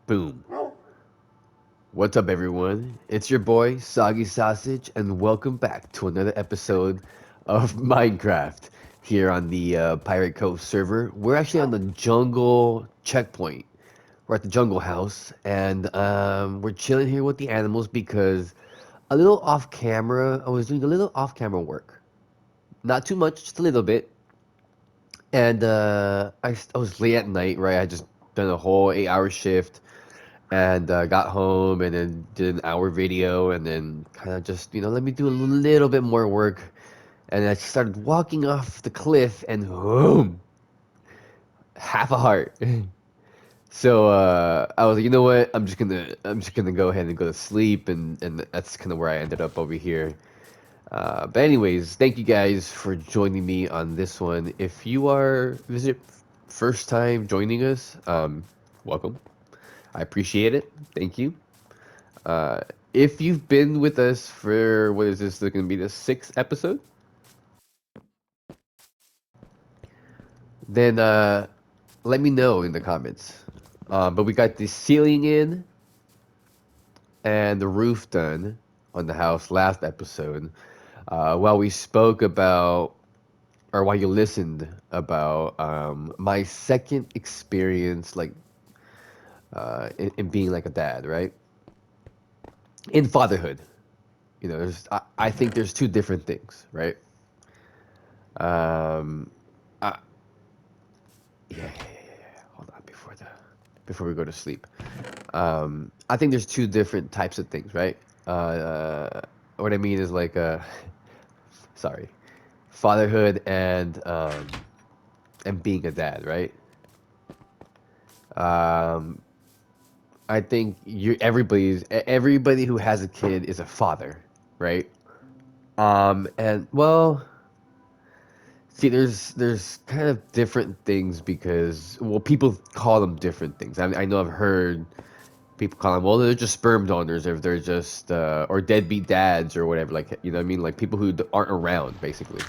Boom. What's up, everyone? It's your boy, Soggy Sausage, and welcome back to another episode of Minecraft here on the Pirate Cove server. We're actually on the jungle checkpoint. We're at the jungle house, and we're chilling here with the animals because a little off camera, I was doing a little off camera work. Not too much, just a little bit. And I was late at night, right? I just done a whole 8 hour shift and got home and then did an hour video and then kind of just let me do a little bit more work, and I started walking off the cliff and boom, half a heart. So I was like, you know what, I'm just gonna go ahead and go to sleep, and that's kind of where I ended up over here. But anyways, thank you guys for joining me on this one. If you are visit first time joining us, welcome. I appreciate it. Thank you. Uh, if you've been with us for what is this going to be the sixth episode, then let me know in the comments. But we got the ceiling in and the roof done on the house last episode. While we spoke about, or while you listened about my second experience, like in being like a dad, right? In fatherhood, I think there's two different things, right? Um, I, yeah. Hold on before we go to sleep. I think there's two different types of things, right? What I mean is like, sorry, fatherhood and being a dad, right? Um, I think everybody who has a kid is a father, right? And well, see, there's kind of different things because well, people call them different things. I know I've heard people call them, well, they're just sperm donors, or they're just or deadbeat dads or whatever, like, you know what I mean, like people who aren't around basically.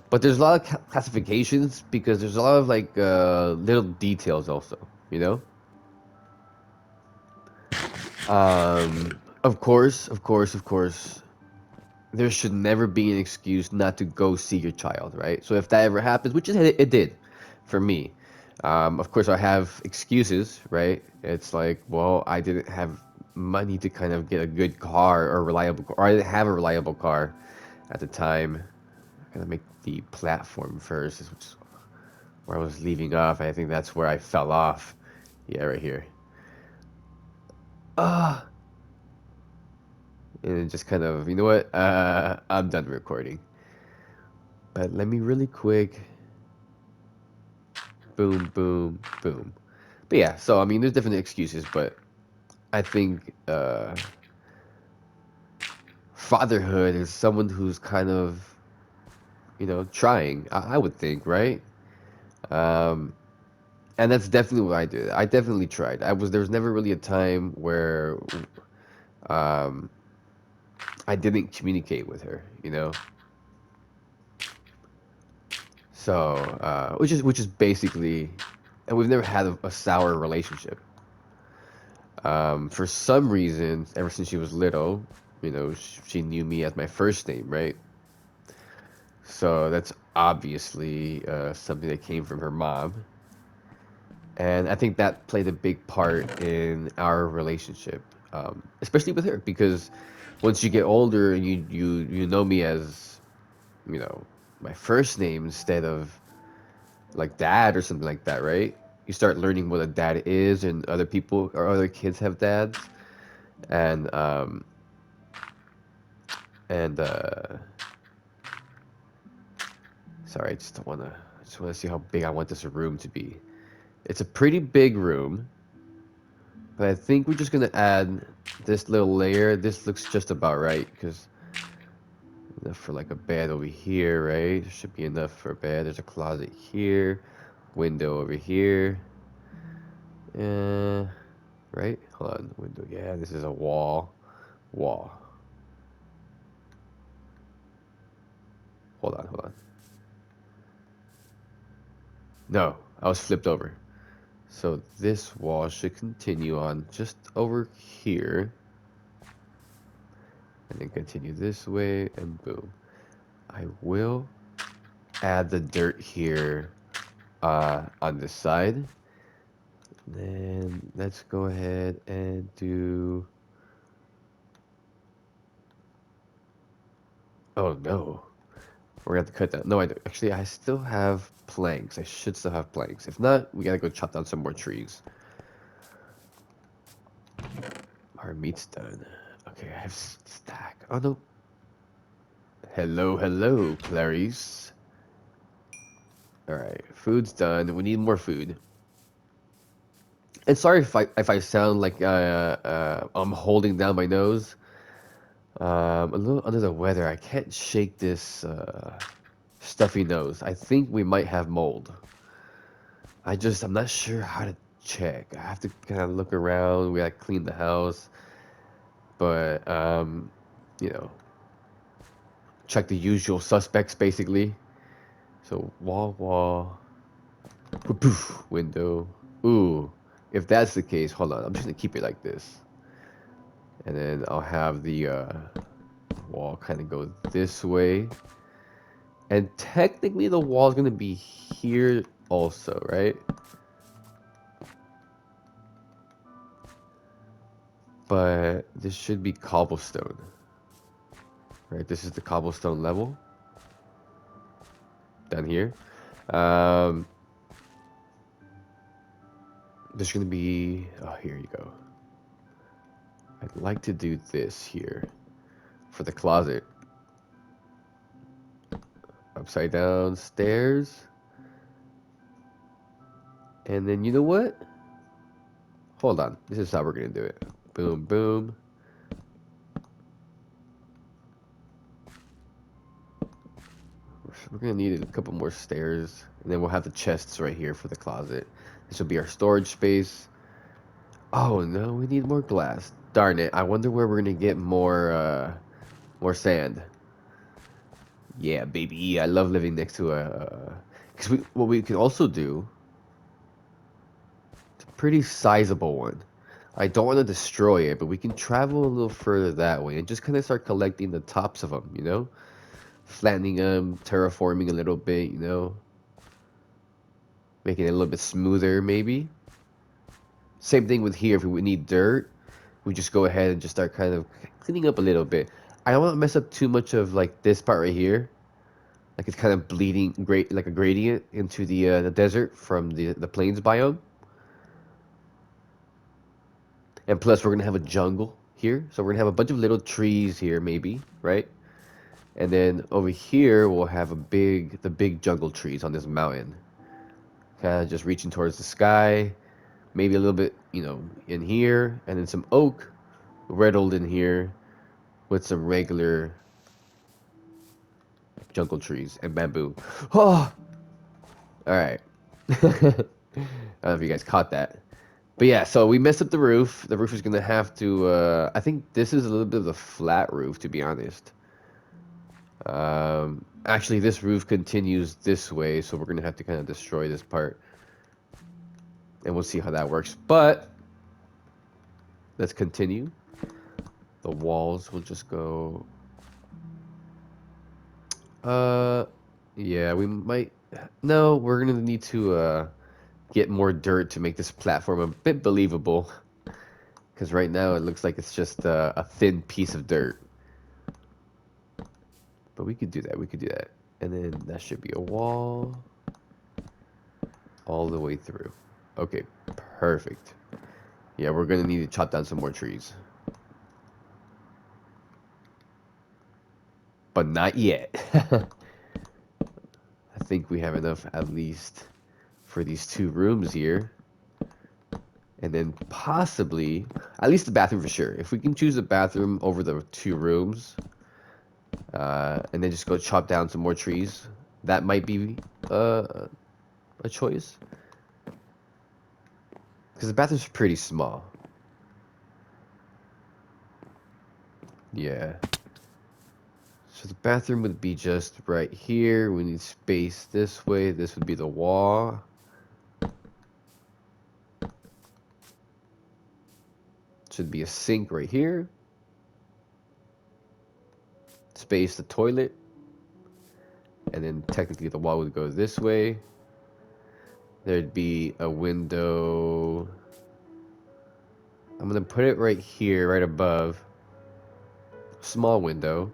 But there's a lot of classifications because there's a lot of like little details also, you know. Of course, there should never be an excuse not to go see your child, right? So if that ever happens, which it did for me, of course I have excuses, right? It's like, well, I didn't have money to kind of get a good car or reliable, or I didn't have a reliable car at the time. I'm gonna make the platform first, which is where I was leaving off. I think that's where I fell off. Yeah, right here. Ah, and it just kind of, you know what? I'm done recording. But let me really quick. Boom, boom, boom. But yeah, so I mean, there's different excuses, but I think fatherhood is someone who's kind of, trying. I would think, right? Um, and that's definitely what I did. I definitely tried. There was never really a time where um, I didn't communicate with her, you know. So, which is basically, and we've never had a sour relationship. For some reason, ever since she was little, she knew me as my first name, right? So that's obviously something that came from her mom. And I think that played a big part in our relationship, especially with her, because once you get older and you know me as, you know, my first name instead of like dad or something like that, right? You start learning what a dad is, and other people or other kids have dads, and and sorry, I just wanna see how big I want this room to be. It's a pretty big room, but I think we're just gonna add this little layer. This looks just about right because enough for like a bed over here, right? There should be enough for a bed. There's a closet here, window over here. Uh, right? Hold on, window. Yeah, this is a wall. Wall. Hold on. No, I was flipped over. So this wall should continue on just over here. And then continue this way, and boom. I will add the dirt here on this side. Then let's go ahead and do... Oh no. We're gonna have to cut that. No, I don't. Actually, I still have planks. I should still have planks. If not, we gotta go chop down some more trees. Our meat's done. Okay, I have stack. Oh no. Hello, hello, Clarice. Alright, food's done. We need more food. And sorry if I sound like I'm holding down my nose. A little under the weather. I can't shake this stuffy nose. I think we might have mold. I'm not sure how to check. I have to kind of look around. We gotta clean the house, but you know, check the usual suspects basically. So wall, poof, window. Ooh, if that's the case, hold on. I'm just gonna keep it like this, and then I'll have the wall kind of go this way, and technically the wall is gonna be here also, right? But this should be cobblestone. Right, this is the cobblestone level down here. Um, there's gonna be, oh, here you go. I'd like to do this here for the closet. Upside down stairs. And then you know what? Hold on. This is how we're gonna do it. Boom, boom. We're gonna need a couple more stairs, and then we'll have the chests right here for the closet. This will be our storage space. Oh no, we need more glass. Darn it! I wonder where we're gonna get more sand. Yeah, baby. I love living next to a. Because what we can also do, it's a pretty sizable one. I don't want to destroy it, but we can travel a little further that way and just kind of start collecting the tops of them, you know? Flattening them, terraforming a little bit, you know? Making it a little bit smoother, maybe. Same thing with here. If we need dirt, we just go ahead and just start kind of cleaning up a little bit. I don't want to mess up too much of like this part right here. Like it's kind of bleeding great like a gradient into the desert from the plains biome. And plus we're gonna have a jungle here. So we're gonna have a bunch of little trees here maybe, right? And then over here we'll have the big jungle trees on this mountain. Kind of just reaching towards the sky. Maybe a little bit, you know, in here, and then some oak riddled in here with some regular jungle trees and bamboo. Oh, all right. I don't know if you guys caught that. But yeah, so we messed up the roof. The roof is gonna have to. I think this is a little bit of a flat roof, to be honest. Actually, this roof continues this way, so we're gonna have to kind of destroy this part, and we'll see how that works. But let's continue. The walls will just go. Uh, yeah, we might. No, we're gonna need to get more dirt to make this platform a bit believable. Because right now it looks like it's just a thin piece of dirt. But we could do that. We could do that. And then that should be a wall all the way through. Okay, perfect. Yeah, we're gonna need to chop down some more trees. But not yet. I think we have enough at least for these two rooms here. And then possibly, at least the bathroom for sure. If we can choose the bathroom over the two rooms, and then just go chop down some more trees, that might be a choice. Because the bathroom's pretty small. Yeah. So the bathroom would be just right here. We need space this way. This would be the wall. should be a sink right here. Space the toilet. And then technically the wall would go this way. There'd be a window. I'm gonna put it right here, right above. Small window.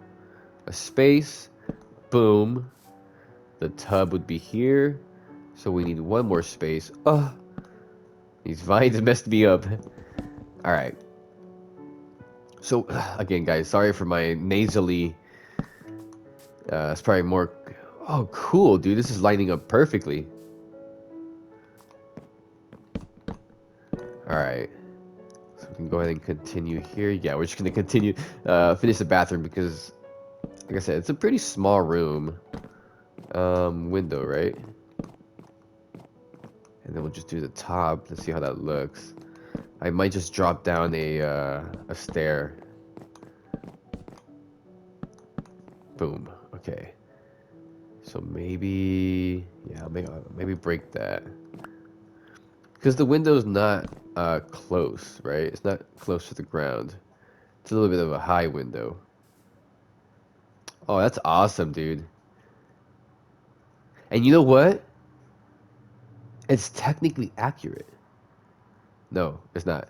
A space. Boom. The tub would be here. So we need one more space. Oh, these vines messed me up. Alright. So, again, guys, sorry for my nasally. It's probably more. Oh, cool, dude. This is lining up perfectly. Alright. So we can go ahead and continue here. Yeah, we're just going to continue. Finish the bathroom because, like I said, it's a pretty small room. Window, right? And then we'll just do the top. Let's see how that looks. I might just drop down a stair. Boom. Okay. So maybe, yeah, maybe break that. Because the window's not close, right? It's not close to the ground. It's a little bit of a high window. Oh, that's awesome, dude. And you know what? It's technically accurate. No, it's not.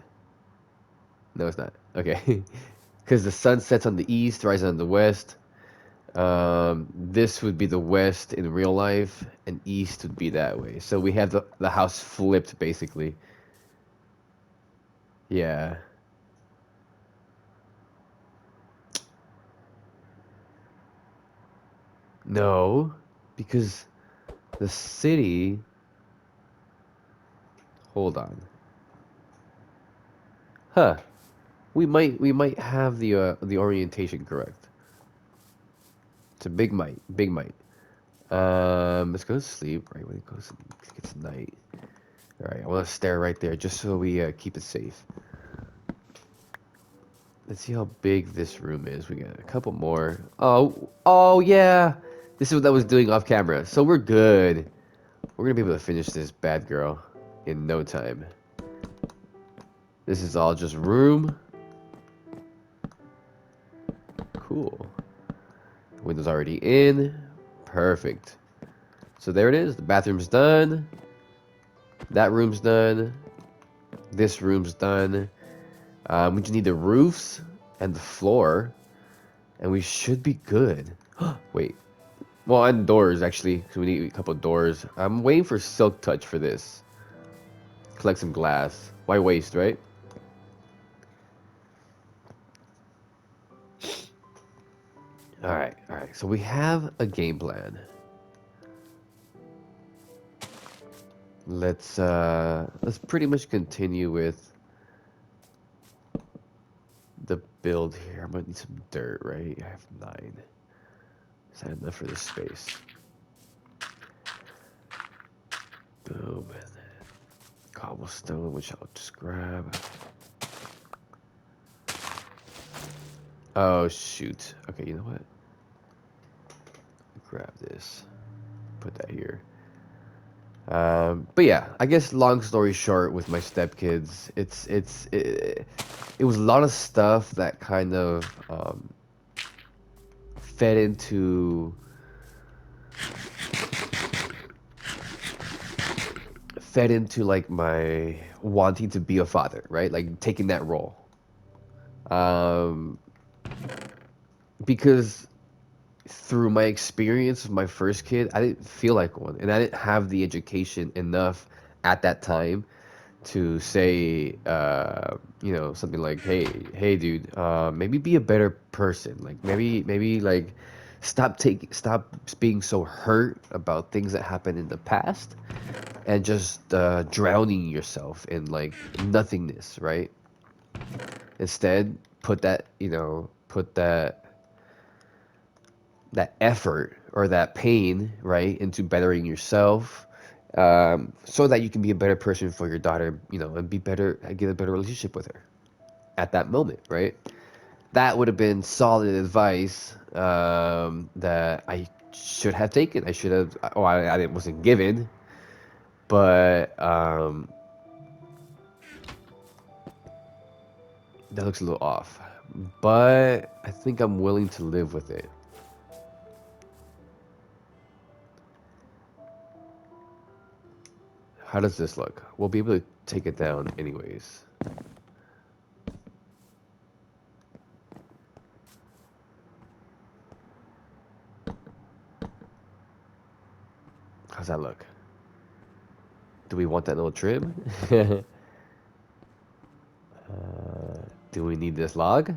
No, it's not. Okay. Because the sun sets on the east, rises on the west. This would be the west in real life, and east would be that way. So we have the house flipped, basically. Yeah. No, because the city. Hold on. Huh. We might have the orientation correct. It's a big might. Big might. Let's go to sleep. Right when it goes, it gets night. All right. I want to stare right there just so we keep it safe. Let's see how big this room is. We got a couple more. Oh yeah. This is what I was doing off camera. So we're good. We're gonna be able to finish this bad girl in no time. This is all just room. Cool. Windows already in. Perfect. So there it is. The bathroom's done. That room's done. This room's done. We just need the roofs and the floor. And we should be good. Wait. Well, and doors, actually. Because we need a couple doors. I'm waiting for Silk Touch for this. Collect some glass. Why waste, right? Alright, alright. So we have a game plan. Let's pretty much continue with the build here. I'm gonna need some dirt, right? I have 9. Is that enough for this space? Boom. And then cobblestone, which I'll just grab. Oh shoot. Okay, you know what? Grab this. Put that here. But yeah, I guess long story short, with my stepkids, it was a lot of stuff that kind of fed into like my wanting to be a father, right? Like taking that role. Um, because through my experience with my first kid, I didn't feel like one, and I didn't have the education enough at that time to say, something like, hey, dude, maybe be a better person. Like maybe like stop being so hurt about things that happened in the past, and just drowning yourself in like nothingness, right? Instead, put that effort or that pain, right, into bettering yourself, so that you can be a better person for your daughter, and be better, get a better relationship with her at that moment, right? That would have been solid advice, that I should have taken. I should have. Oh, I wasn't given, but That looks a little off, but I think I'm willing to live with it. How does this look? We'll be able to take it down anyways. How's that look? Do we want that little trim? Do we need this log?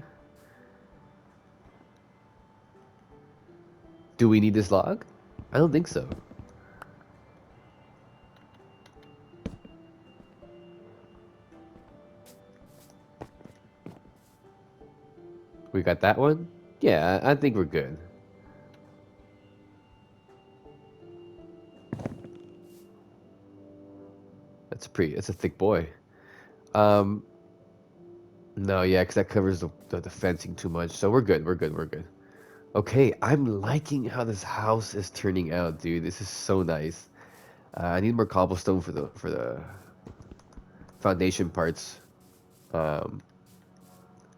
Do we need this log? I don't think so. We got that one? Yeah, I think we're good. It's a thick boy. Um, no, yeah, because that covers the fencing too much. So we're good, we're good, we're good. Okay, I'm liking how this house is turning out, dude. This is so nice. I need more cobblestone for the foundation parts. Um,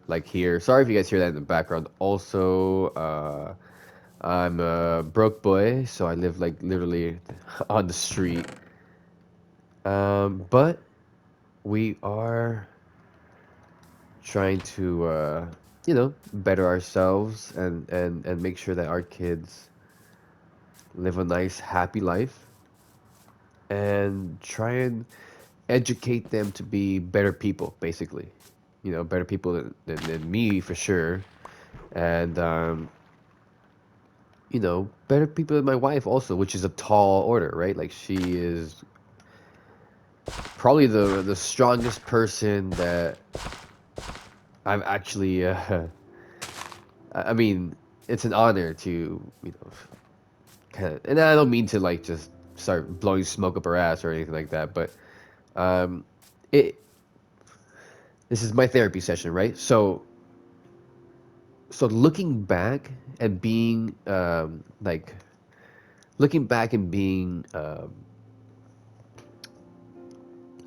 like here. Sorry if you guys hear that in the background. Also, I'm a broke boy, so I live like literally on the street. But we are trying to, better ourselves and make sure that our kids live a nice, happy life and try and educate them to be better people, basically. You know, better people than me for sure. And, better people than my wife also, which is a tall order, right? Like she is probably the strongest person that I've actually. I mean, it's an honor to kind of, and I don't mean to like just start blowing smoke up her ass or anything like that, but um, it. This is my therapy session, right? So looking back and being like looking back and being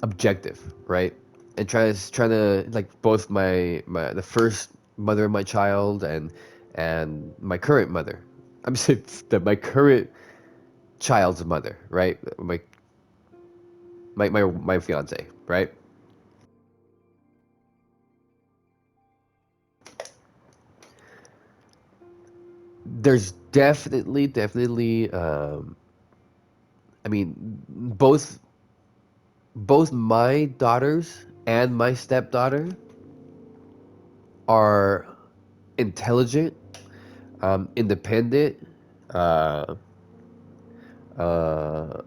objective, right? And trying to like both my the first mother of my child and my current mother. I'm saying that my current child's mother, right? My fiance, right? There's definitely I mean both my daughters and my stepdaughter are intelligent, independent, uh, uh,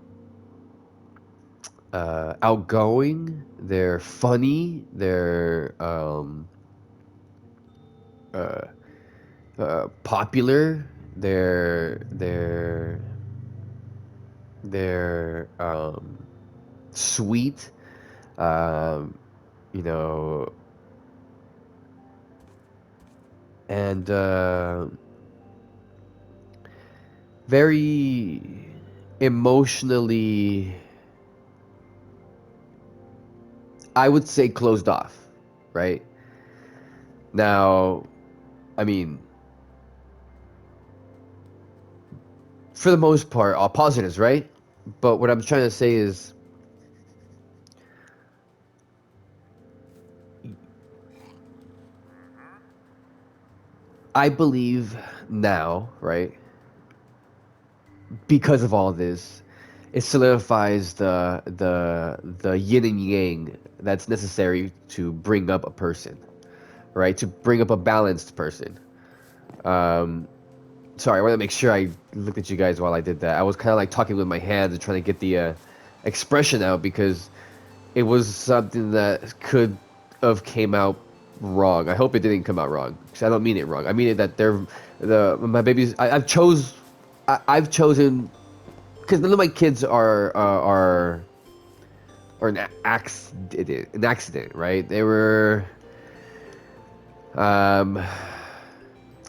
outgoing. They're funny. They're uh, popular. They're sweet. Um, you know, and very emotionally, I would say, closed off, right? Now, I mean, for the most part, all positives, right? But what I'm trying to say is, I believe now, right, because of all this, it solidifies the yin and yang that's necessary to bring up a person, right? To bring up a balanced person. Um, Sorry, I want to make sure I looked at you guys while I did that. I was kind of like talking with my hands and trying to get the expression out because it was something that could have came out wrong. I hope it didn't come out wrong because I don't mean it wrong. I mean it that they're the my babies. I've chosen because none of my kids are an accident, right? They were um,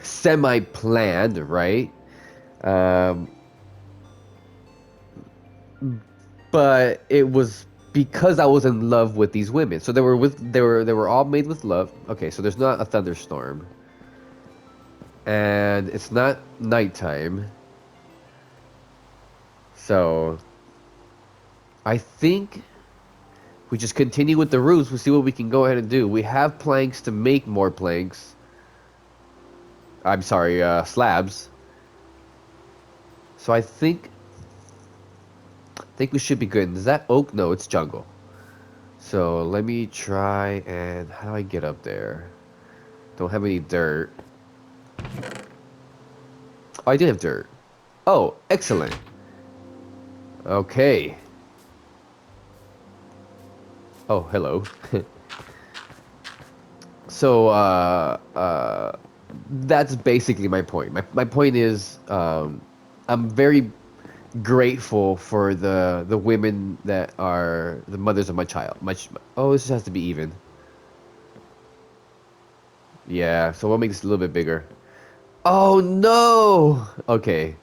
semi planned, right? Um, but it was because I was in love with these women. So they were all made with love. Okay, so there's not a thunderstorm. And it's not nighttime. So I think we just continue with the roofs. We see what we can go ahead and do. We have planks to make more planks. I'm sorry, slabs. So I think we should be good. Is that oak? No, it's jungle. So let me try and how do I get up there? Don't have any dirt. Oh, I do have dirt. Oh, excellent. Okay. Oh, hello. So, that's basically my point. My point is, I'm very grateful for the women that are the mothers of my child. Oh, this has to be even. Yeah, so we'll make this a little bit bigger. Oh no! Okay.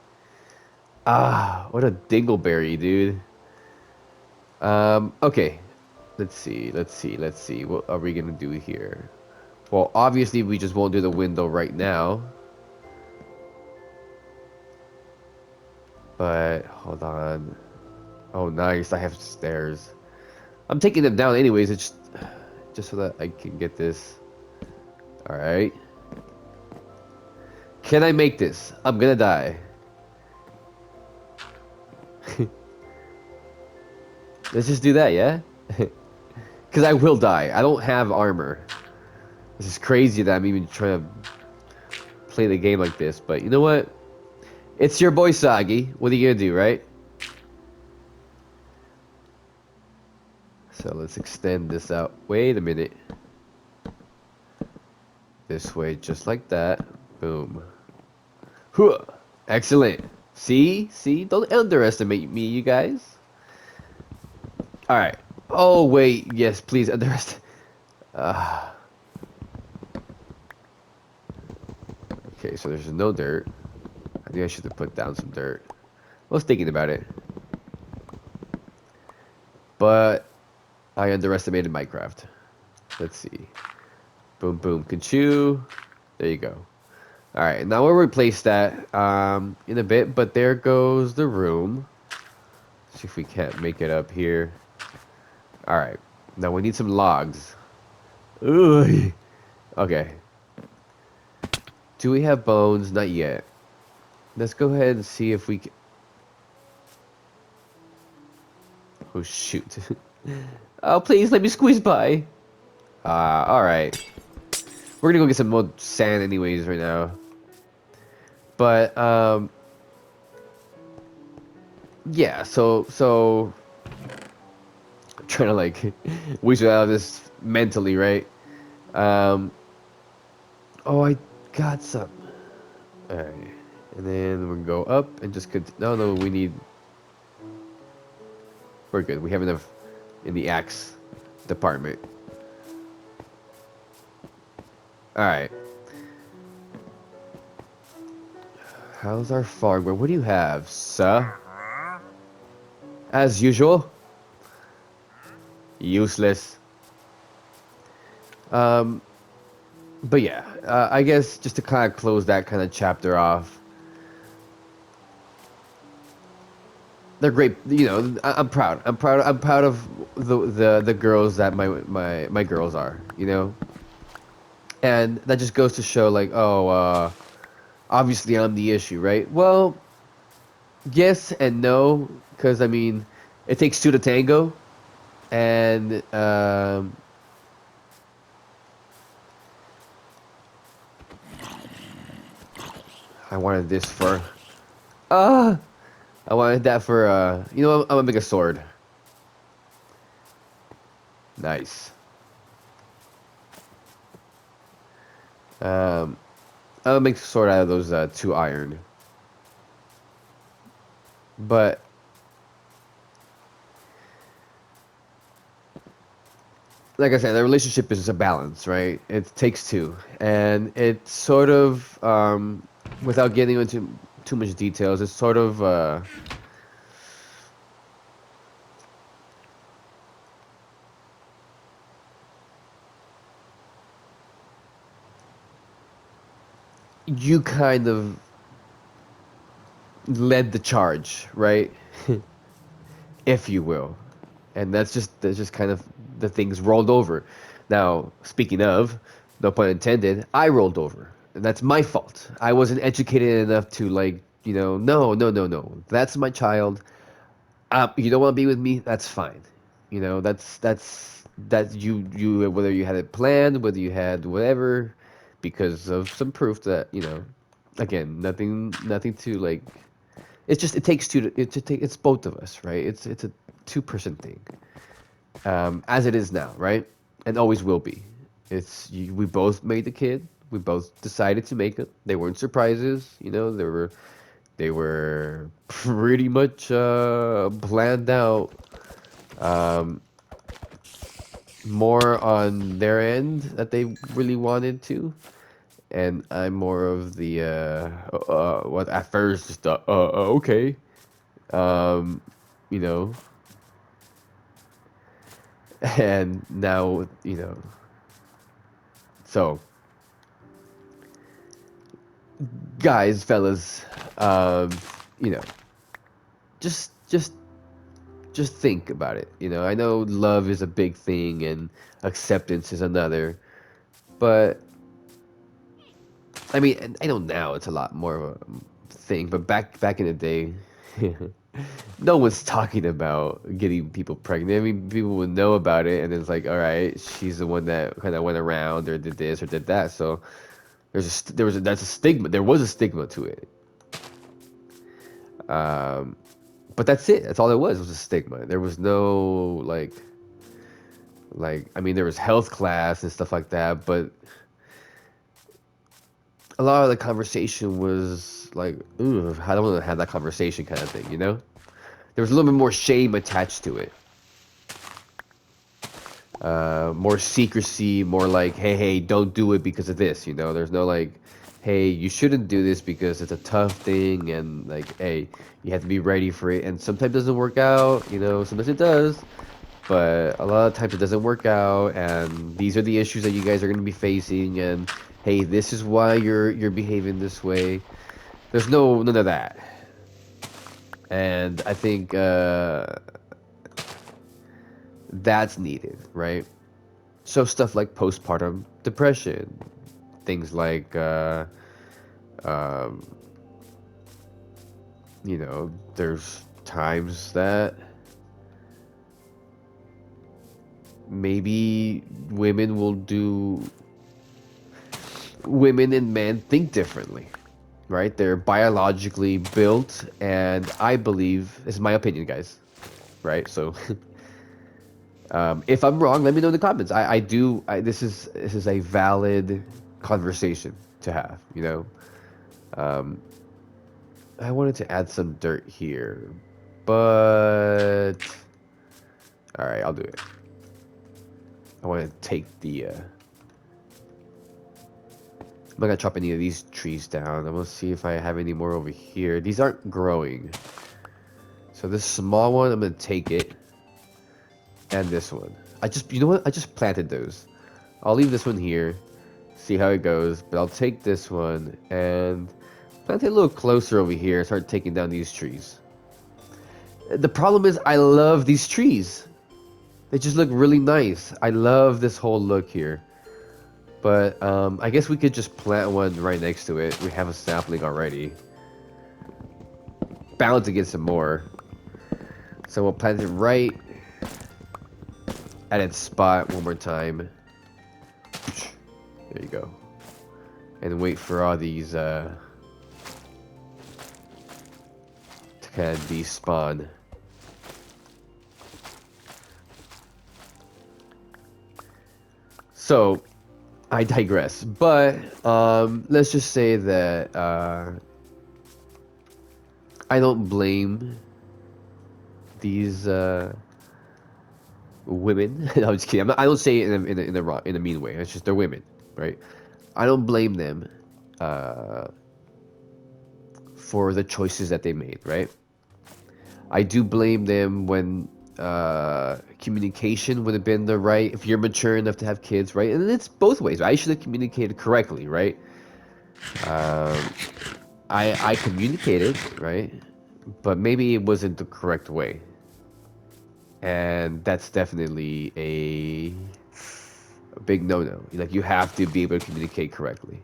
Ah, what a dingleberry, dude. Okay. Let's see. What are we gonna do here? Well, obviously we just won't do the window right now. But hold on. Oh, nice. I have stairs. I'm taking them down anyways. It's just so that I can get this. All right. Can I make this? I'm gonna die. Let's just do that, yeah? Because I will die. I don't have armor. This is crazy that I'm even trying to play the game like this. But you know what? It's your boy Sagi. What are you gonna do, right? So let's extend this out. Wait a minute. This way, just like that. Boom. Huh. Excellent. See? Don't underestimate me, you guys. All right. Oh wait, yes, please underestimate. Uh, okay, so there's no dirt. I think I should have put down some dirt. I was thinking about it, but I underestimated Minecraft. Let's see. Boom, boom, Kanchu. There you go. All right, now we'll replace that in a bit. But there goes the room. See if we can't make it up here. All right. Now we need some logs. Ooh. Okay. Do we have bones? Not yet. Let's go ahead and see if we can... Oh, shoot. Oh, please, let me squeeze by. Alright. We're gonna go get some more sand anyways right now. But, yeah, so... I'm trying to, like, whistle out of this mentally, right? Um... Oh, I got some. Alright. And then we're gonna go up and just... No, we need... We're good. We have enough in the axe department. Alright. How's our farmer? What do you have, sir? As usual. Useless. Um, but yeah, I guess just to kind of close that kind of chapter off. They're great, you know. I'm proud. I'm proud of the girls that my girls are, you know. And that just goes to show, like, oh, obviously I'm the issue, right? Well, yes and no, because I mean, it takes two to tango, and I wanted this for, uh, I wanted that for, you know, I'm gonna make a sword. Nice. I'm gonna make a sword out of those two iron. But like I said, the relationship is a balance, right? It takes two, and it's sort of, without getting into too much details, it's sort of, you kind of led the charge, right? If you will. And that's just kind of the things rolled over. Now, speaking of, no pun intended, I rolled over. And that's my fault. I wasn't educated enough to like, no, no, no, no. That's my child. You don't want to be with me? That's fine. That's you whether you had it planned, whether you had whatever, because of some proof that again, nothing to like. It's just it takes two to take. It's both of us, right? It's a two-person thing, as it is now, right? And always will be. We both made the kid. We both decided to make it. They weren't surprises, they were pretty much planned out, um, more on their end that they really wanted to, and I'm more of the what at first just okay, um, you know, and now so guys, fellas, um, you know, just just think about it. I know love is a big thing and acceptance is another, but I mean, and I know now it's a lot more of a thing, but back in the day, no one's talking about getting people pregnant. I mean, people would know about it, and it's like, all right, she's the one that kind of went around or did this or did that. So that's a stigma. There was a stigma to it. Um, but that's it. That's all it was a stigma. There was no like I mean, there was health class and stuff like that, but a lot of the conversation was like, ooh, I don't want to have that conversation kind of thing. There was a little bit more shame attached to it. More secrecy, more like, hey, don't do it because of this. There's no like, hey, you shouldn't do this because it's a tough thing, and like, hey, you have to be ready for it. And sometimes it doesn't work out. Sometimes it does, but a lot of times it doesn't work out. And these are the issues that you guys are going to be facing. And hey, this is why you're behaving this way. There's none of that. And I think that's needed, right? So stuff like postpartum depression, things like um, there's times that maybe women and men think differently, right? They're biologically built, and I believe, this is my opinion, guys, right? So if I'm wrong, let me know in the comments. I do. This is a valid conversation to have. Um, I wanted to add some dirt here, but all right, I'll do it. I want to take the. I'm not gonna chop any of these trees down. I'm gonna see if I have any more over here. These aren't growing, so this small one, I'm gonna take it, and this one. You know what? I just planted those. I'll leave this one here, see how it goes, but I'll take this one and plant it a little closer over here and start taking down these trees. The problem is I love these trees. They just look really nice. I love this whole look here. But I guess we could just plant one right next to it. We have a sapling already. Bound to get some more. So we'll plant it right at its spot one more time. There you go. And wait for all these to kind of despawn. So I digress, but let's just say that I don't blame these women. No, I'm just kidding. I don't say it in a mean way. It's just they're women, right? I don't blame them for the choices that they made, right? I do blame them when communication would have been the right. If you're mature enough to have kids, right? And it's both ways. I should have communicated correctly, right? Um, I communicated, right? But maybe it wasn't the correct way. And that's definitely a big no-no. Like you have to be able to communicate correctly,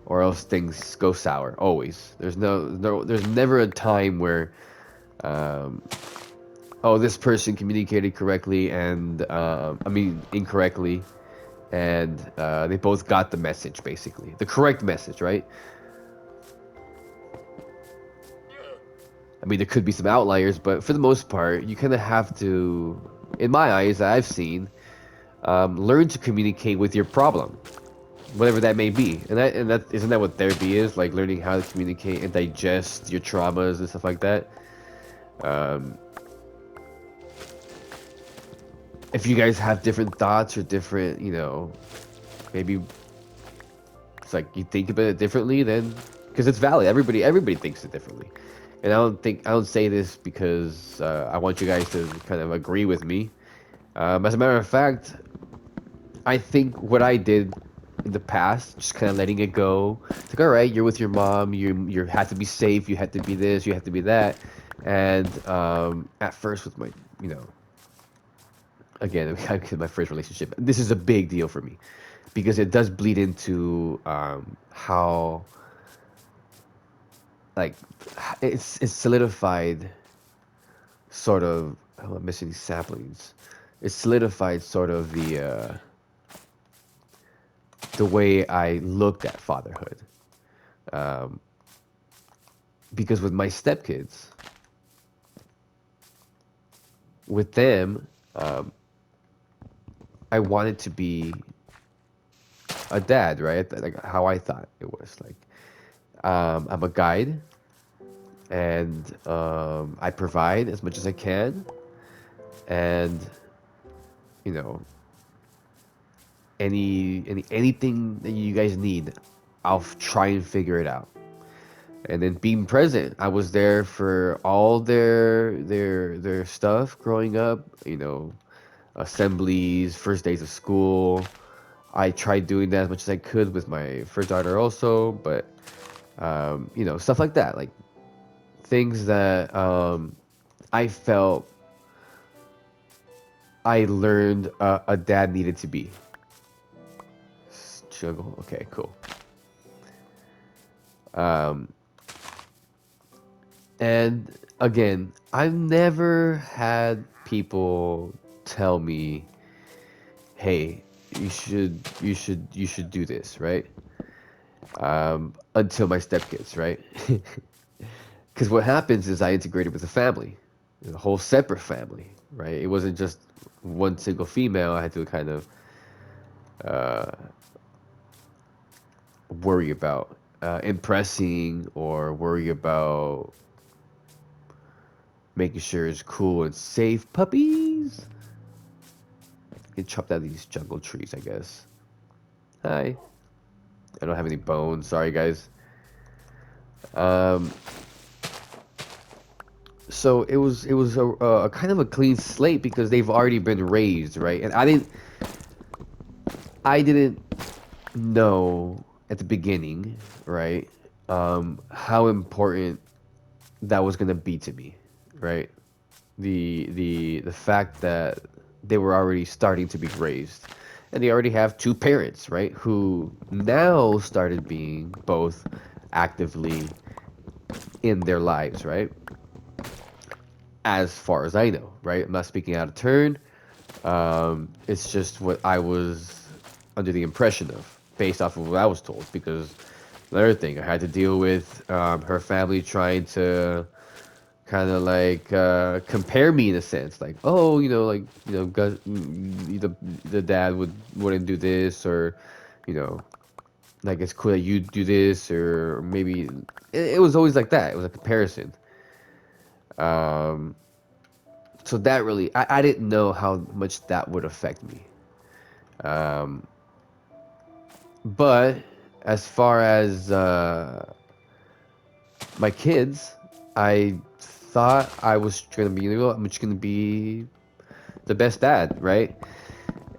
or else things go sour. Always. There's never a time where, um, oh, this person communicated correctly and I mean incorrectly, and they both got the message, basically the correct message, right? I mean, there could be some outliers, but for the most part, you kind of have to, in my eyes, that I've seen, learn to communicate with your problem, whatever that may be. And that isn't that what therapy is? Like learning how to communicate and digest your traumas and stuff like that. Um, if you guys have different thoughts or different, maybe it's like you think about it differently, then because it's valid. Everybody thinks it differently. And I don't say this because I want you guys to kind of agree with me. As a matter of fact, I think what I did in the past, just kind of letting it go. It's like, all right, you're with your mom. You had to be safe. You had to be this. You had to be that. And at first, with my, you know, again, my first relationship, this is a big deal for me because it does bleed into how like it's solidified sort of. Oh, I'm missing these saplings. It's solidified sort of the way I looked at fatherhood. Um, because with my stepkids, with them, um, I wanted to be a dad, right? Like how I thought it was. Like I'm a guide, and I provide as much as I can, and you know, anything that you guys need, I'll try and figure it out. And then being present, I was there for all their stuff growing up. Assemblies, first days of school. I tried doing that as much as I could with my first daughter also, but stuff like that, like things that I felt I learned a dad needed to be. Juggle. Okay, cool. Um, and again, I've never had people tell me, "Hey, you should do this," right? Until my stepkids, right? Because what happens is I integrated with the family, a whole separate family, right? It wasn't just one single female. I had to kind of uh, worry about impressing or worry about making sure it's cool and safe. Puppies! Get chopped out of these jungle trees, I guess. Hi. I don't have any bones. Sorry, guys. Um, so it was a kind of a clean slate because they've already been raised, right? And I didn't know at the beginning, right, how important that was gonna be to me, right? The fact that they were already starting to be raised, and they already have two parents, right, who now started being both actively in their lives, right? As far as I know, right? I'm not speaking out of turn. It's just what I was under the impression of, based off of what I was told. Because another thing, I had to deal with her family trying to kind of like compare me in a sense, like, oh, the dad wouldn't do this, or you know, like it's cool that you do this, or maybe it was always like that. It was a comparison. Um, so that really, I didn't know how much that would affect me. Um, but as far as my kids, I thought I was gonna be, I'm just gonna be the best dad, right?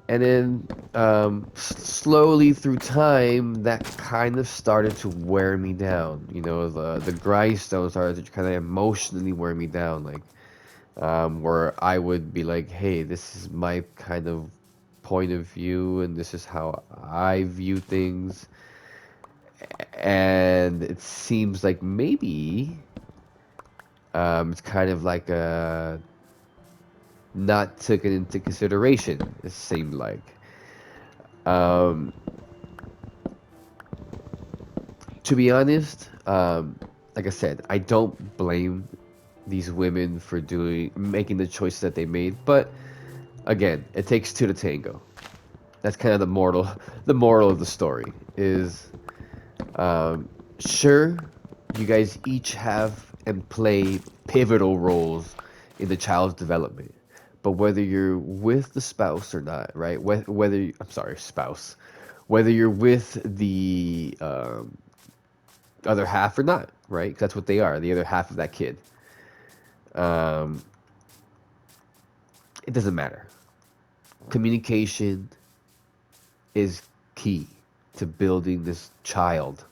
And then slowly through time, that kind of started to wear me down. You know, the grindstone started to kind of emotionally wear me down. Like, where I would be like, hey, this is my kind of point of view, and this is how I view things. And it seems like maybe it's kind of like not taken into consideration. It seemed like. Um, to be honest, like I said, I don't blame these women for making the choices that they made, but again, it takes two to tango. That's kind of the moral of the story is, um, sure, you guys each have and play pivotal roles in the child's development, but whether you're with the spouse or not, right? I'm sorry, spouse, whether you're with the other half or not, right? 'Cause that's what they are, the other half of that kid. Um, it doesn't matter. Communication is key to building this child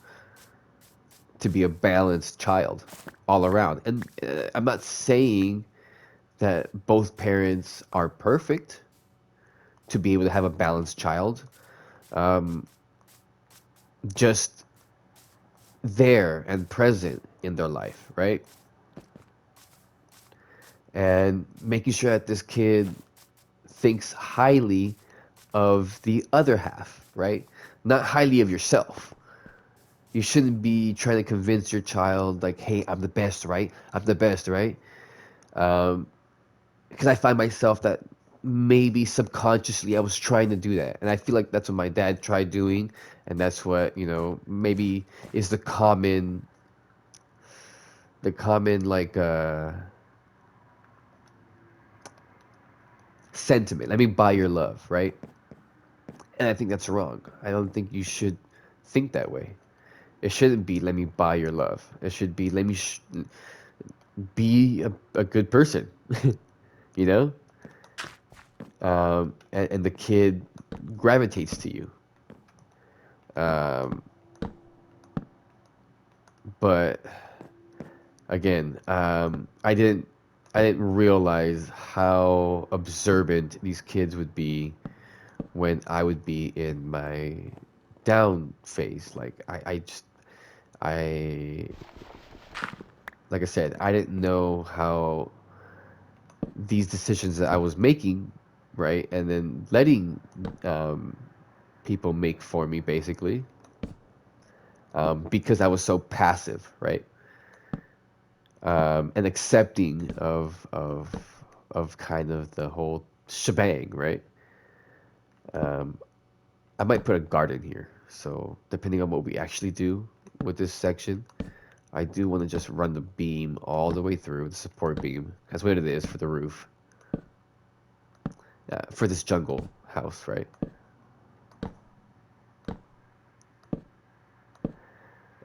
to be a balanced child all around. And I'm not saying that both parents are perfect to be able to have a balanced child. Um, just there and present in their life, right? And making sure that this kid thinks highly of the other half, right? Not highly of yourself. You shouldn't be trying to convince your child, like, hey, I'm the best, right? I'm the best, right? Um, because I find myself that maybe subconsciously I was trying to do that. And I feel like that's what my dad tried doing. And that's what, maybe is the common, like, sentiment. Let me buy your love, right? And I think that's wrong. I don't think you should think that way. It shouldn't be let me buy your love. It should be let me be a good person, you know? And the kid gravitates to you. Um, but again, I didn't realize how observant these kids would be when I would be in my down phase. I like I said, I didn't know how these decisions that I was making, right, and then letting um, people make for me, basically, because I was so passive, right, and accepting of kind of the whole shebang, right. Um, I might put a garden here, so depending on what we actually do with this section, I do want to just run the beam all the way through the support beam. That's what it is for the roof, for this jungle house, right?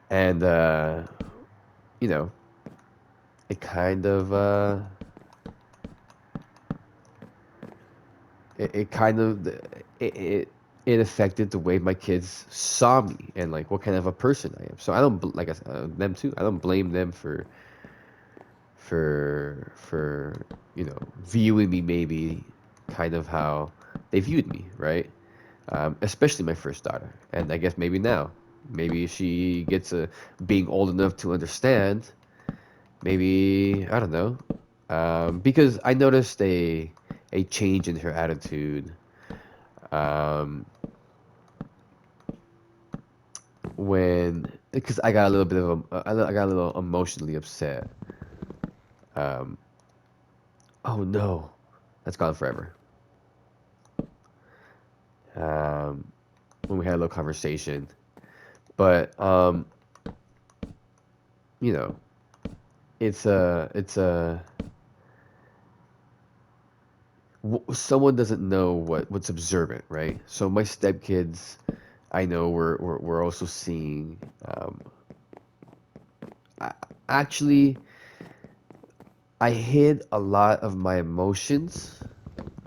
And you know, it kind of it kind of it affected the way my kids saw me and like what kind of a person I am. So I don't like I said, them too. I don't blame them for viewing me maybe kind of how they viewed me, right? Especially my first daughter, and I guess maybe she gets being old enough to understand. Maybe I don't know, because I noticed a change in her attitude um, when because I got a little bit of I got a little emotionally upset. Um, oh no, that's gone forever. Um, when we had a little conversation, but you know, it's a someone doesn't know what's observant, right? So my stepkids, I know we're also seeing. I, actually, I hid a lot of my emotions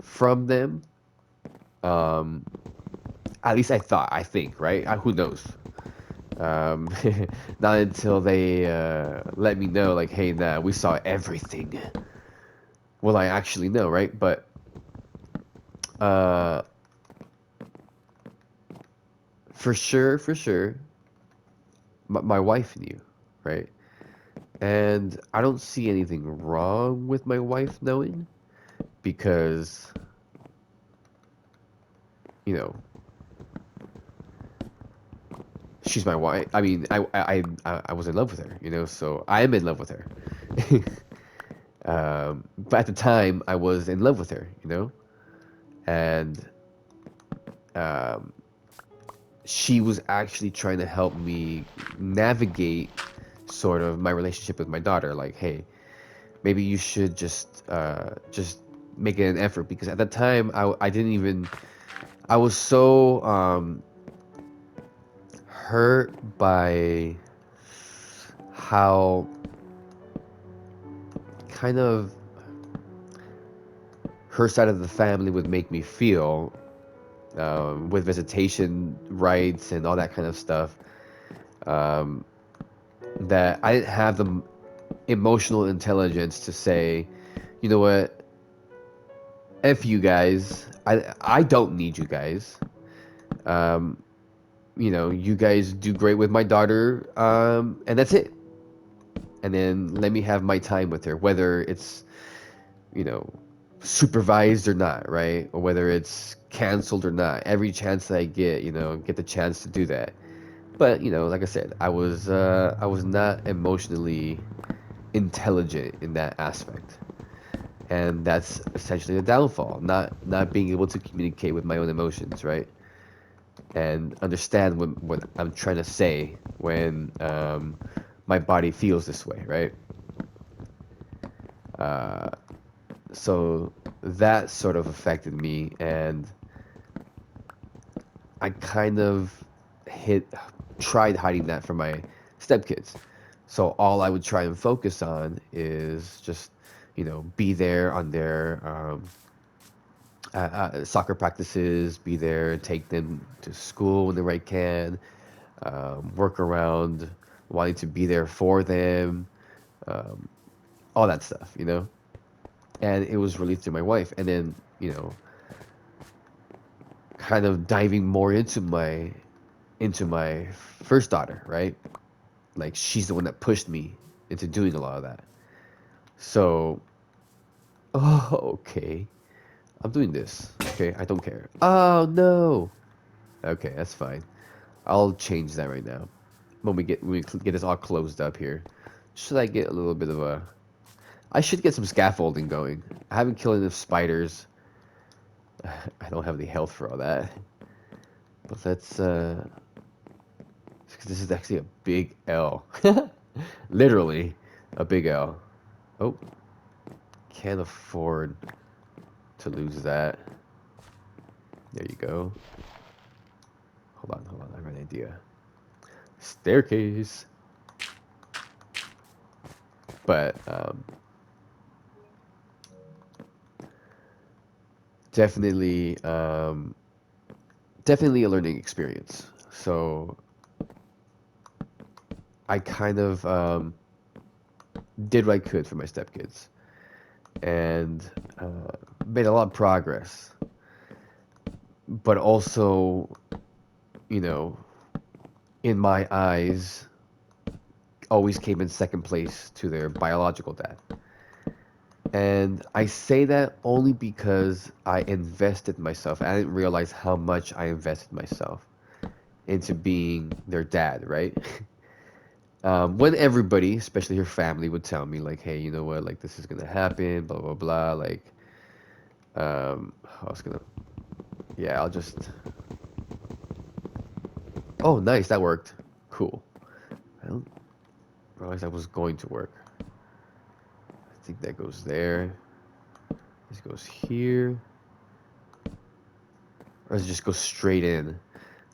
from them, um, At least I thought, I think, right? Who knows? Um, Not until they let me know, like, hey, nah, we saw everything. Well, I actually know, right? But uh, for sure, my wife knew, right? And I don't see anything wrong with my wife knowing because, you know, she's my wife. I mean, I was in love with her, so I am in love with her. But at the time, I was in love with her, and um, she was actually trying to help me navigate sort of my relationship with my daughter. Like, hey, maybe you should just make it an effort because at that time I didn't even I was so hurt by how kind of her side of the family would make me feel with visitation rights and all that kind of stuff. Um, that I didn't have the emotional intelligence to say, you know what, F you guys. I don't need you guys. Um, you guys do great with my daughter, and that's it. And then let me have my time with her, whether it's, you know, supervised or not, right? Or whether it's canceled or not. Every chance that I get, get the chance to do that. But, like I said, I was not emotionally intelligent in that aspect. And that's essentially the downfall, not being able to communicate with my own emotions, right? And understand what I'm trying to say when my body feels this way, right? Uh, so that sort of affected me, and I kind of hit tried hiding that from my stepkids. So all I would try and focus on is just, be there on their soccer practices, be there, take them to school when I can, work around wanting to be there for them, um, all that stuff. And it was really through my wife. And then, kind of diving more into my first daughter, right? Like she's the one that pushed me into doing a lot of that. So, oh, okay, I'm doing this. Okay, I don't care. Oh no. Okay, that's fine. I'll change that right now. When we get this all closed up here, should I get a little bit of a? I should get some scaffolding going. I haven't killed enough spiders. I don't have any health for all that. But that's because this is actually a big L. Literally, a big L. Oh, can't afford to lose that. There you go. Hold on. I have an idea. Staircase. But definitely, definitely a learning experience. So I kind of did what I could for my stepkids and made a lot of progress. But also, you know, in my eyes, always came in second place to their biological dad. And I say that only because I invested myself. I didn't realize how much I invested myself into being their dad, right? When everybody, especially her family, would tell me like, "Hey, you know what? Like this is gonna happen, blah blah blah." Like, I was gonna, yeah, I'll just. Oh, nice, that worked. Cool. I don't realize that was going to work. I think that goes there. This goes here, or does it just go straight in?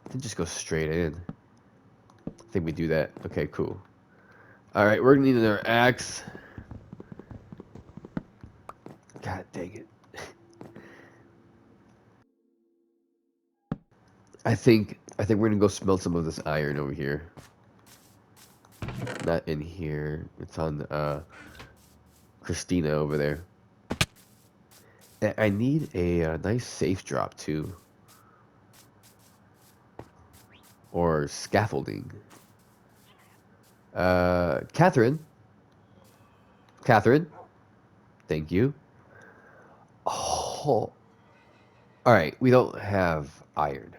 I think just go straight in. I think we do that. Okay, cool. All right, we're gonna need another axe. God dang it. I think we're gonna go smelt some of this iron over here. Not in here. It's on Christina over there. I need a, nice safe drop too, or scaffolding. Catherine, Catherine, thank you. Oh, all right. We don't have iron.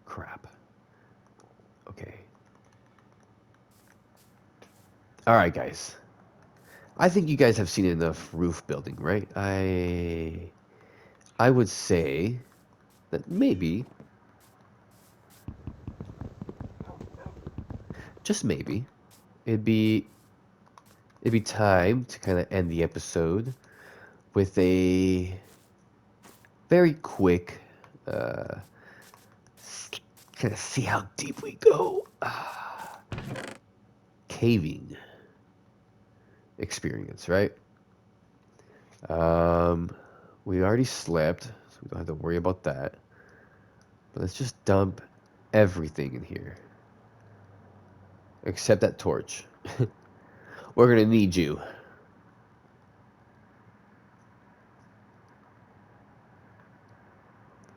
Crap. Okay. All right, guys. I think you guys have seen enough roof building, right? I would say that maybe, just maybe, it'd be it'd be time to kind of end the episode with a very quick, uh, kind of see how deep we go, caving experience, right? Um, we already slept, so we don't have to worry about that. But let's just dump everything in here, except that torch. We're gonna need you.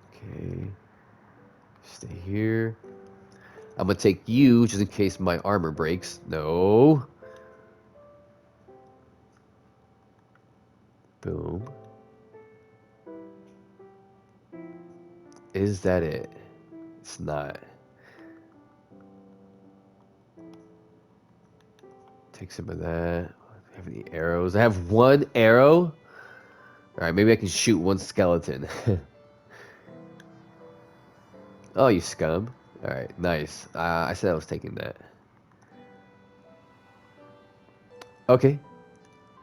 Okay, stay here. I'm gonna take you just in case my armor breaks. No. Boom. Is that it? It's not. Take some of that. Do I have any arrows? I have one arrow? Alright, maybe I can shoot one skeleton. Oh, you scum. Alright, nice. I said I was taking that. Okay.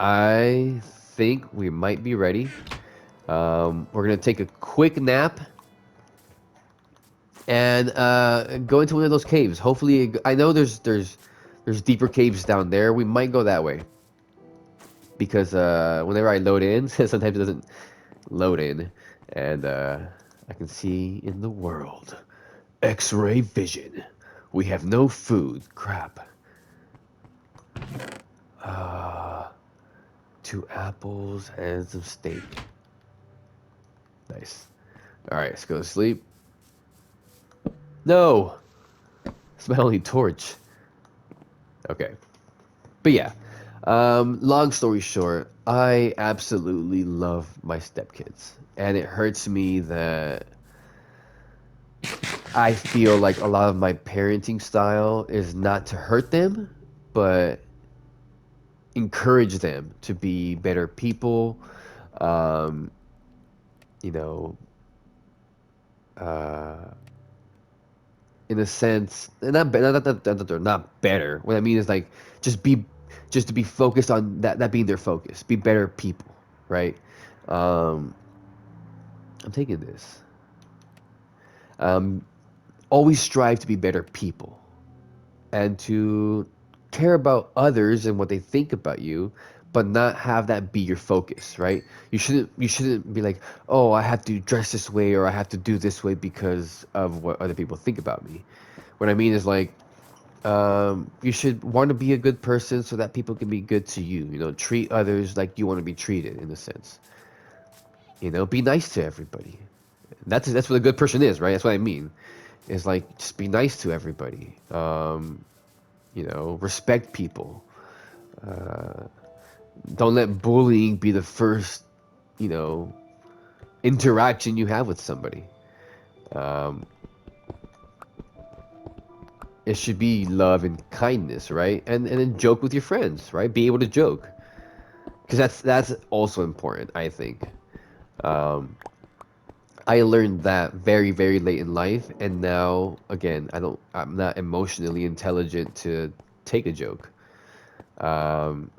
I think we might be ready. We're gonna take a quick nap and go into one of those caves. Hopefully, I know there's deeper caves down there. We might go that way because whenever I load in, sometimes it doesn't load in, and I can see in the world. X-ray vision. We have no food. Crap. Uh, 2 apples and some steak. Nice. All right, let's go to sleep. No, it's my only torch. Okay, but yeah. Long story short, I absolutely love my stepkids, and it hurts me that I feel like a lot of my parenting style is not to hurt them, but encourage them to be better people. Um, you know, uh, in a sense, and not they're not better. What I mean is like just be, just to be focused on that being their focus. Be better people, right? Um, I'm taking this. Um, Always strive to be better people and to care about others and what they think about you, but not have that be your focus, right? You shouldn't be like, oh, I have to dress this way or I have to do this way because of what other people think about me. What I mean is like, you should want to be a good person so that people can be good to you. You know, treat others like you want to be treated in a sense. You know, be nice to everybody. That's what a good person is, right? That's what I mean. Is like just be nice to everybody. You know, respect people. Uh, don't let bullying be the first, you know, interaction you have with somebody. Um, it should be love and kindness, right? And then joke with your friends, right? Be able to joke, because that's also important, I think. Um, I learned that very very late in life, and now again, I'm not emotionally intelligent to take a joke. Um,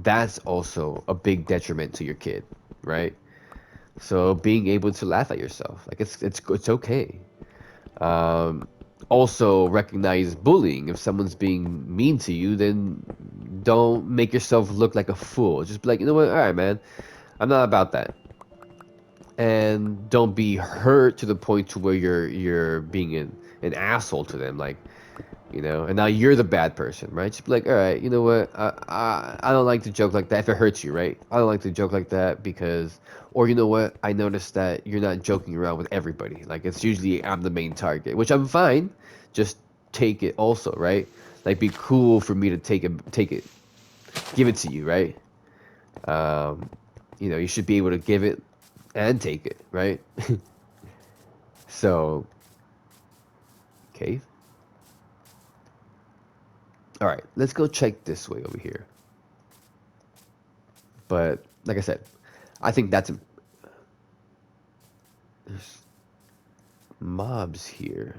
that's also a big detriment to your kid, right? So being able to laugh at yourself, like it's okay. Um, Also recognize bullying. If someone's being mean to you, then don't make yourself look like a fool. Just be like, you know what? All right, man. I'm not about that. and don't be hurt to the point to where you're being an asshole to them, like, and now you're the bad person, right? Just be like, all right, you know what, I don't like to joke like that if it hurts you, right? I don't like to joke like that because, or you know what, I noticed that you're not joking around with everybody, like it's usually I'm the main target, which I'm fine, just take it also, right? Like, be cool for me to take it, give it to you, right? um you should be able to give it and take it, right? So, cave. All right, let's go check this way over here. But like I said, I think there's mobs here.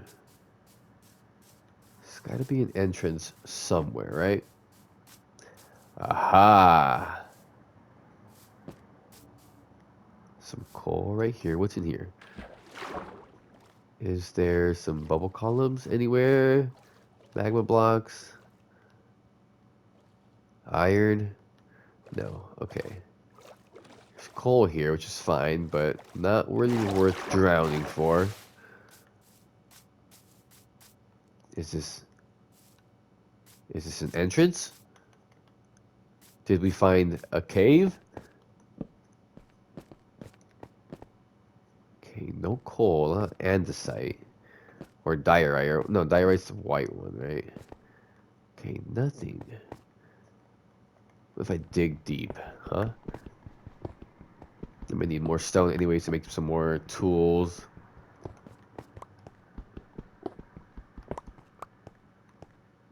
There's got to be an entrance somewhere, right? Aha! Some coal right here. What's in here? Is there some bubble columns anywhere? Magma blocks? Iron? No. Okay. There's coal here, which is fine, but not really worth drowning for. Is this Is this an entrance? Did we find a cave? Okay, no coal, andesite. Or diorite. No, diorite's the white one, right? Okay, nothing. What if I dig deep, huh? I'm gonna need more stone anyways to make some more tools.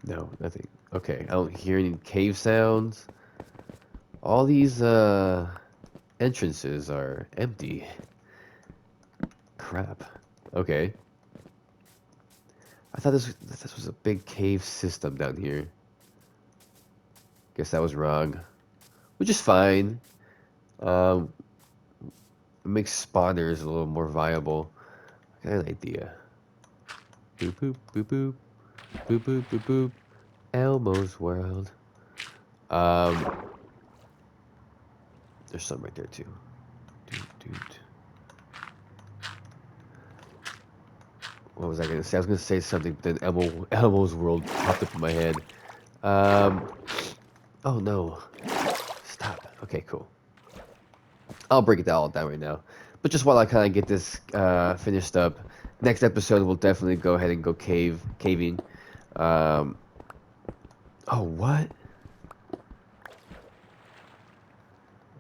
No, nothing. Okay, I don't hear any cave sounds. All these entrances are empty. Crap. Okay. I thought this was a big cave system down here. Guess I was wrong. Which is fine. Um, it makes spawners a little more viable. I got an idea. Boop boop boop boop. Boop boop boop boop. Elmo's world. Um, there's some right there too. Doot, doot. What was I gonna say? I was gonna say something, but then Elmo's world popped up in my head. Um, oh no. Stop. Okay, cool. I'll break it all down right now. But just while I kind of get this finished up, next episode we'll definitely go ahead and go caving. Um, oh, what?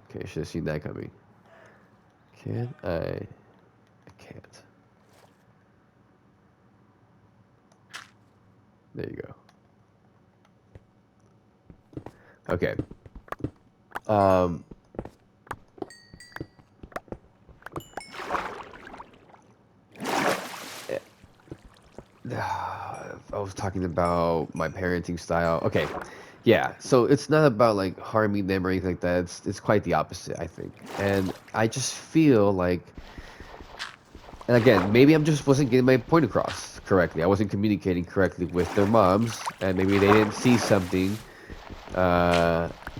Okay, I should have seen that coming. Can I? I can't. There you go. Okay. Um, I was talking about my parenting style. Okay, yeah. So it's not about like harming them or anything like that. It's quite the opposite, I think. And I just feel like, and again, maybe I'm just wasn't getting my point across correctly. I wasn't communicating correctly with their moms, and maybe they didn't see something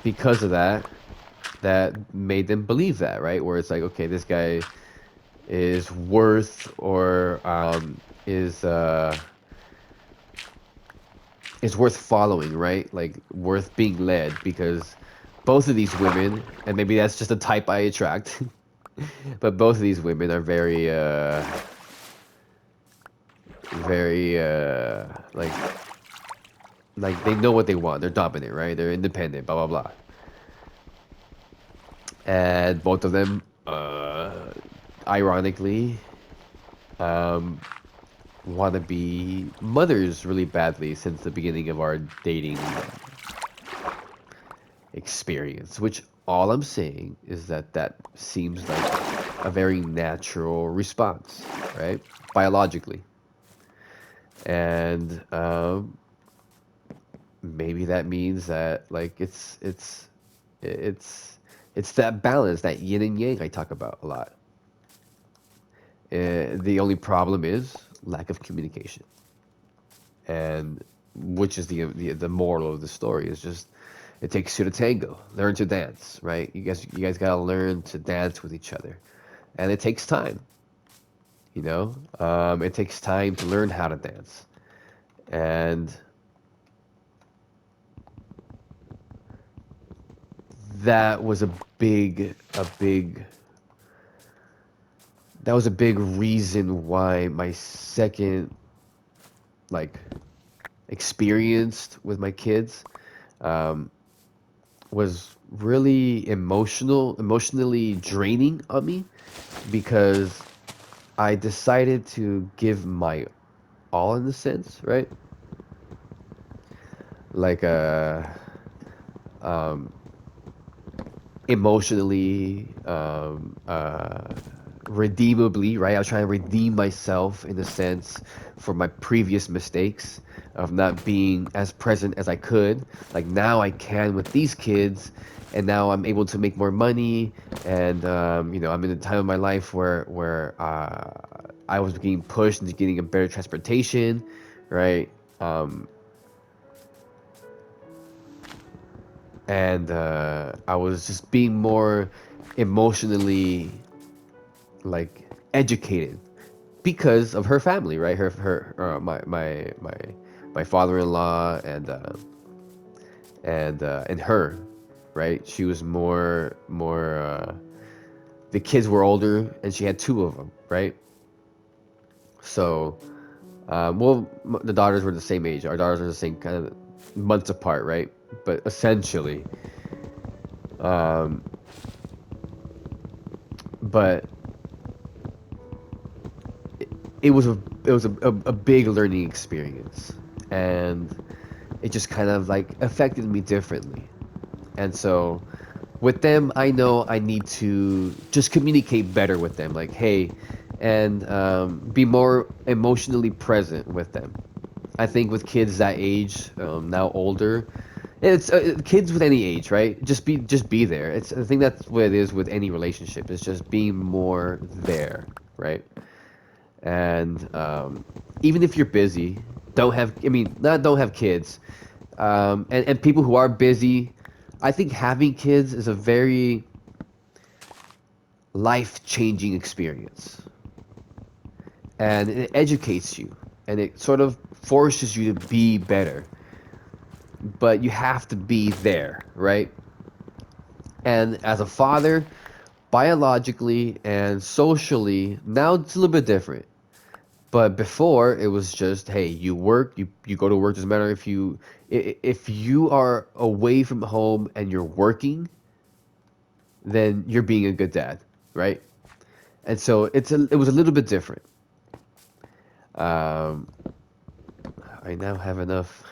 because of that made them believe that, right? Where it's like, okay, this guy is worth or is worth following, right? Like worth being led because both of these women, and maybe that's just a type I attract, but both of these women are very like they know what they want. They're dominant, right? They're independent, blah blah blah. And both of them, ironically, um, want to be mothers really badly since the beginning of our dating experience, which all I'm saying is that seems like a very natural response, right? Biologically. And maybe that means that like it's it's that balance, that yin and yang I talk about a lot. The only problem is lack of communication, and which is the moral of the story is just it takes two to tango. Learn to dance, right? You guys gotta learn to dance with each other, and it takes time. It takes time to learn how to dance, and that was a big reason why my second like experience with my kids um, was really emotionally draining on me, because I decided to give my all, in a sense, right? Like um, emotionally, redeemably, right? I was trying to redeem myself, in a sense, for my previous mistakes of not being as present as I could. Like, now I can with these kids, and now I'm able to make more money, and I'm in a time of my life where I was being pushed into getting a better transportation, right? Um, and I was just being more emotionally like educated because of her family, right? Her my father-in-law and her, right? She was more. The kids were older, and she had two of them, right? So, the daughters were the same age. Our daughters are the same kind of months apart, right? But essentially, um, but it was a big learning experience, and it just kind of like affected me differently. And so with them, I know I need to just communicate better with them, like, hey, and be more emotionally present with them. I think with kids that age, now older, it's kids with any age, right? Just be there. I think that's what it is with any relationship. It's just being more there, right? And even if you're busy, not don't have kids, and people who are busy, I think having kids is a very life-changing experience, and it educates you, and it sort of forces you to be better, but you have to be there, right? And as a father, biologically and socially, now it's a little bit different. But before, it was just, hey, you work, you go to work. Doesn't matter if you are away from home and you're working, then you're being a good dad, right? And so it was a little bit different. Um, I now have enough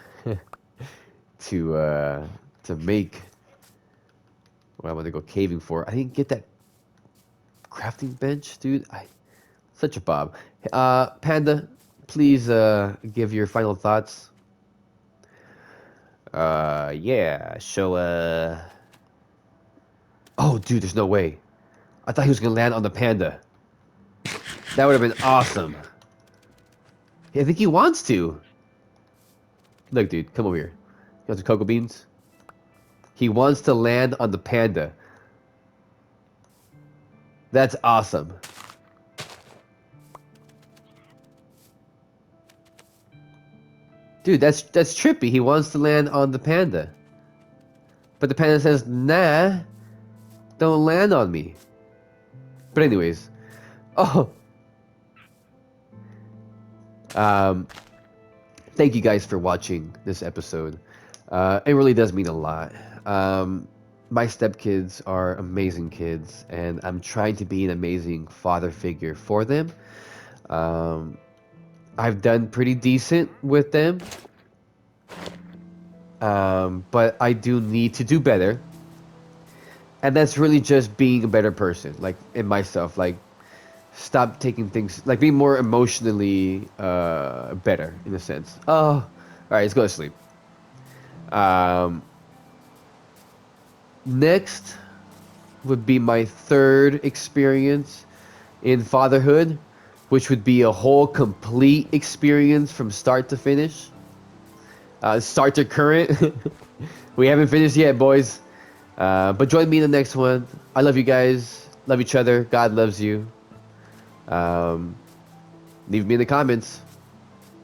to uh, to make what I want to go caving for. I didn't get that crafting bench, dude. Such a Bob. Panda, please give your final thoughts. Yeah. So oh, dude, there's no way. I thought he was gonna land on the panda. That would have been awesome. I think he wants to. Look, dude, come over here. You want some cocoa beans? He wants to land on the panda. That's awesome. Dude, that's trippy. He wants to land on the panda. But the panda says, nah, don't land on me. But anyways. Oh, um, thank you guys for watching this episode. It really does mean a lot. My stepkids are amazing kids, and I'm trying to be an amazing father figure for them. Um, I've done pretty decent with them, but I do need to do better. And that's really just being a better person, like in myself. Like, stop taking things, like being more emotionally better, in a sense. Oh, all right, let's go to sleep. Um, Next would be my third experience in fatherhood, which would be a whole complete experience from start to finish. Start to current. We haven't finished yet, boys. But join me in the next one. I love you guys. Love each other. God loves you. Um, leave me in the comments.